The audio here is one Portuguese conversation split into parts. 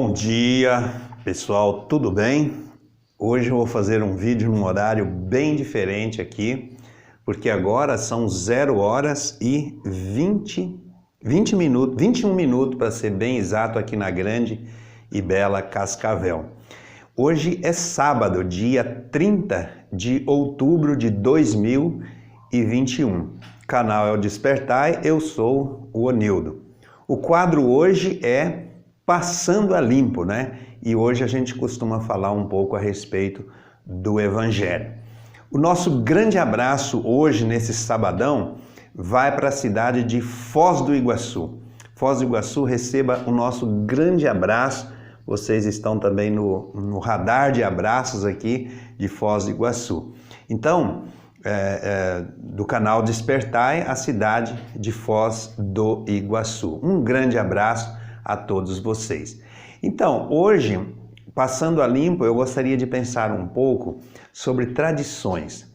Bom dia, pessoal, tudo bem? Hoje eu vou fazer um vídeo num horário bem diferente aqui, porque agora são 0 horas e 21 minutos para ser bem exato, aqui na grande e bela Cascavel. Hoje é sábado, dia 30 de outubro de 2021. O canal é o Despertai, eu sou o Onildo. O quadro hoje é Passando a Limpo, né? E hoje a gente costuma falar um pouco a respeito do Evangelho. O nosso grande abraço hoje, nesse sabadão, vai para a cidade de Foz do Iguaçu. Foz do Iguaçu, receba o nosso grande abraço. Vocês estão também no radar de abraços aqui de Foz do Iguaçu. Então, do canal Despertai, a cidade de Foz do Iguaçu. Um grande abraço a todos vocês. Então, hoje, passando a limpo, eu gostaria de pensar um pouco sobre tradições.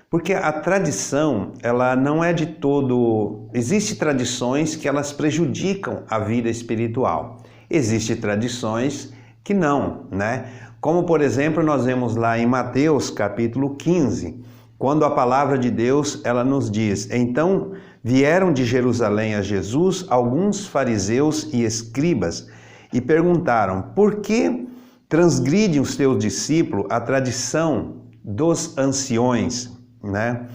Porque a tradição, ela não é de todo... Existem tradições que elas prejudicam a vida espiritual. Existem tradições que não, né? Como, por exemplo, nós vemos lá em Mateus, capítulo 15, quando a palavra de Deus, ela nos diz: então vieram de Jerusalém a Jesus alguns fariseus e escribas e perguntaram: por que transgridem os teus discípulos a tradição dos anciões, né?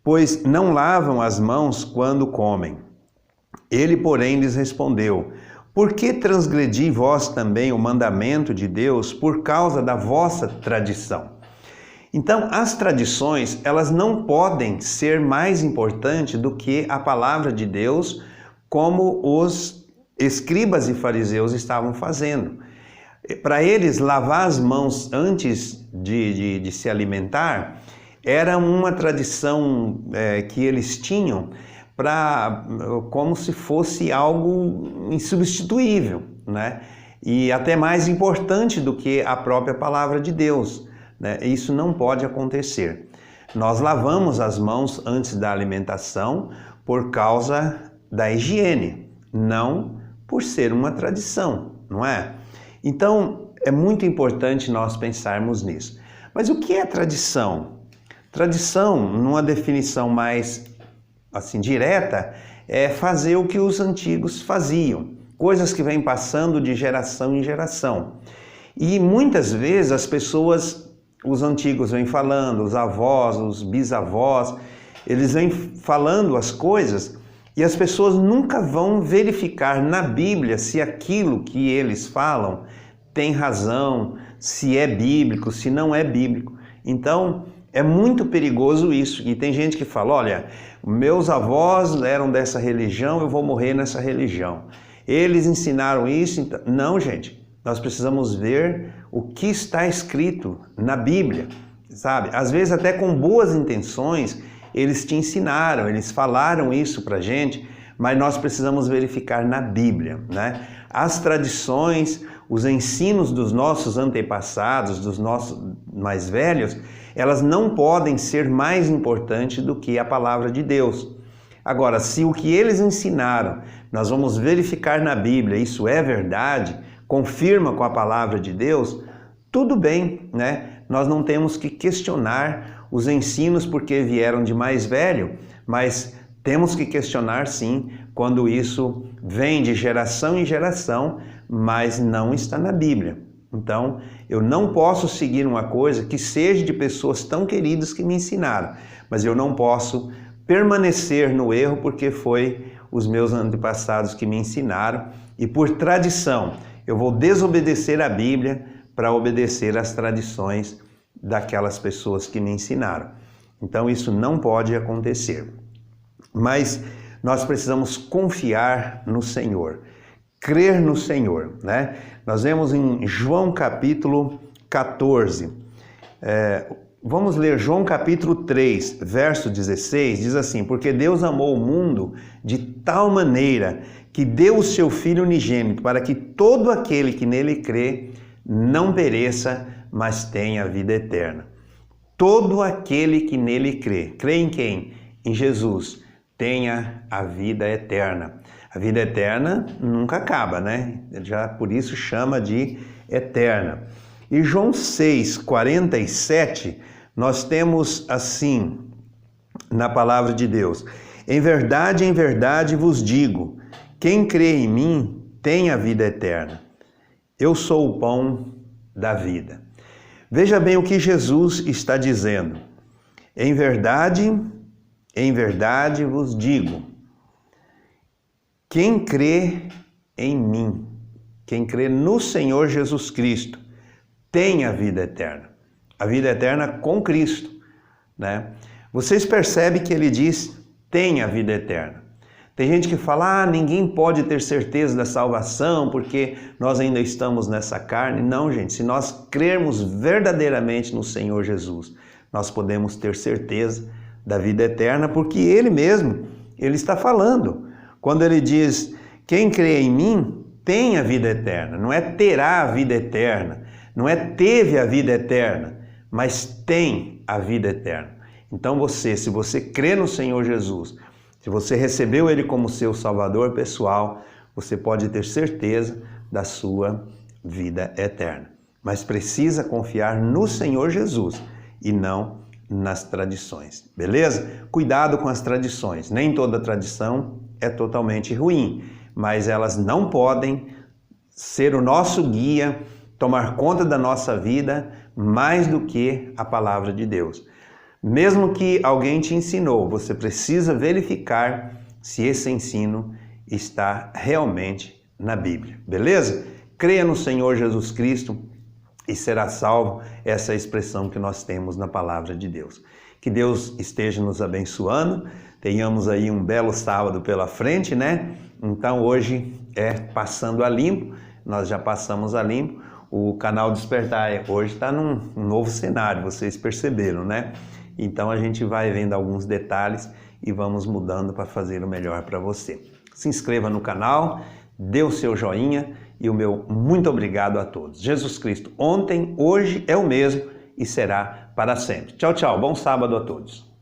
Pois não lavam as mãos quando comem. Ele, porém, lhes respondeu: por que transgredi vós também o mandamento de Deus por causa da vossa tradição? Então, as tradições, elas não podem ser mais importantes do que a palavra de Deus, como os escribas e fariseus estavam fazendo. Para eles, lavar as mãos antes de se alimentar era uma tradição que eles tinham como se fosse algo insubstituível, né? E até mais importante do que a própria palavra de Deus. Isso não pode acontecer. Nós lavamos as mãos antes da alimentação por causa da higiene, não por ser uma tradição, não é? Então, é muito importante nós pensarmos nisso. Mas o que é tradição? Tradição, numa definição mais assim direta, é fazer o que os antigos faziam, coisas que vêm passando de geração em geração. E muitas vezes as pessoas... Os antigos vêm falando, os avós, os bisavós, eles vêm falando as coisas e as pessoas nunca vão verificar na Bíblia se aquilo que eles falam tem razão, se é bíblico, se não é bíblico. Então, é muito perigoso isso. E tem gente que fala: olha, meus avós eram dessa religião, eu vou morrer nessa religião. Eles ensinaram isso. Então... Não, gente. Nós precisamos ver o que está escrito na Bíblia, sabe? Às vezes até com boas intenções, eles te ensinaram, eles falaram isso pra gente, mas nós precisamos verificar na Bíblia, né? As tradições, os ensinos dos nossos antepassados, dos nossos mais velhos, elas não podem ser mais importantes do que a palavra de Deus. Agora, se o que eles ensinaram, nós vamos verificar na Bíblia, isso é verdade, confirma com a palavra de Deus, tudo bem, né? Nós não temos que questionar os ensinos porque vieram de mais velho, mas temos que questionar sim quando isso vem de geração em geração, mas não está na Bíblia. Então, eu não posso seguir uma coisa que seja de pessoas tão queridas que me ensinaram, mas eu não posso permanecer no erro porque foi os meus antepassados que me ensinaram e por tradição eu vou desobedecer a Bíblia para obedecer às tradições daquelas pessoas que me ensinaram. Então isso não pode acontecer. Mas nós precisamos confiar no Senhor, crer no Senhor, né? Nós vemos em João capítulo 14, vamos ler João capítulo 3, verso 16, diz assim: porque Deus amou o mundo de tal maneira que deu o seu Filho unigênito, para que todo aquele que nele crê não pereça, mas tenha a vida eterna. Todo aquele que nele crê. Crê em quem? Em Jesus. Tenha a vida eterna. A vida eterna nunca acaba, né? Já por isso chama de eterna. E João 6:47, nós temos assim, na palavra de Deus: em verdade vos digo, quem crê em mim tem a vida eterna. Eu sou o pão da vida. Veja bem o que Jesus está dizendo. Em verdade vos digo, quem crê em mim, quem crê no Senhor Jesus Cristo, tem a vida eterna. A vida eterna com Cristo, né? Vocês percebem que ele diz, tem a vida eterna. Tem gente que fala, ninguém pode ter certeza da salvação porque nós ainda estamos nessa carne. Não, gente, se nós crermos verdadeiramente no Senhor Jesus, nós podemos ter certeza da vida eterna, porque Ele mesmo, Ele está falando. Quando Ele diz, quem crê em mim tem a vida eterna. Não é terá a vida eterna, não é teve a vida eterna, mas tem a vida eterna. Então se você crê no Senhor Jesus, se você recebeu Ele como seu Salvador pessoal, você pode ter certeza da sua vida eterna. Mas precisa confiar no Senhor Jesus e não nas tradições, beleza? Cuidado com as tradições. Nem toda tradição é totalmente ruim, mas elas não podem ser o nosso guia, tomar conta da nossa vida mais do que a palavra de Deus. Mesmo que alguém te ensinou, você precisa verificar se esse ensino está realmente na Bíblia, beleza? Creia no Senhor Jesus Cristo e será salvo, essa é a expressão que nós temos na palavra de Deus. Que Deus esteja nos abençoando, tenhamos aí um belo sábado pela frente, né? Então hoje é Passando a Limpo, nós já passamos a limpo, o canal Despertar hoje está num novo cenário, vocês perceberam, né? Então a gente vai vendo alguns detalhes e vamos mudando para fazer o melhor para você. Se inscreva no canal, dê o seu joinha e o meu muito obrigado a todos. Jesus Cristo ontem, hoje é o mesmo e será para sempre. Tchau, tchau. Bom sábado a todos.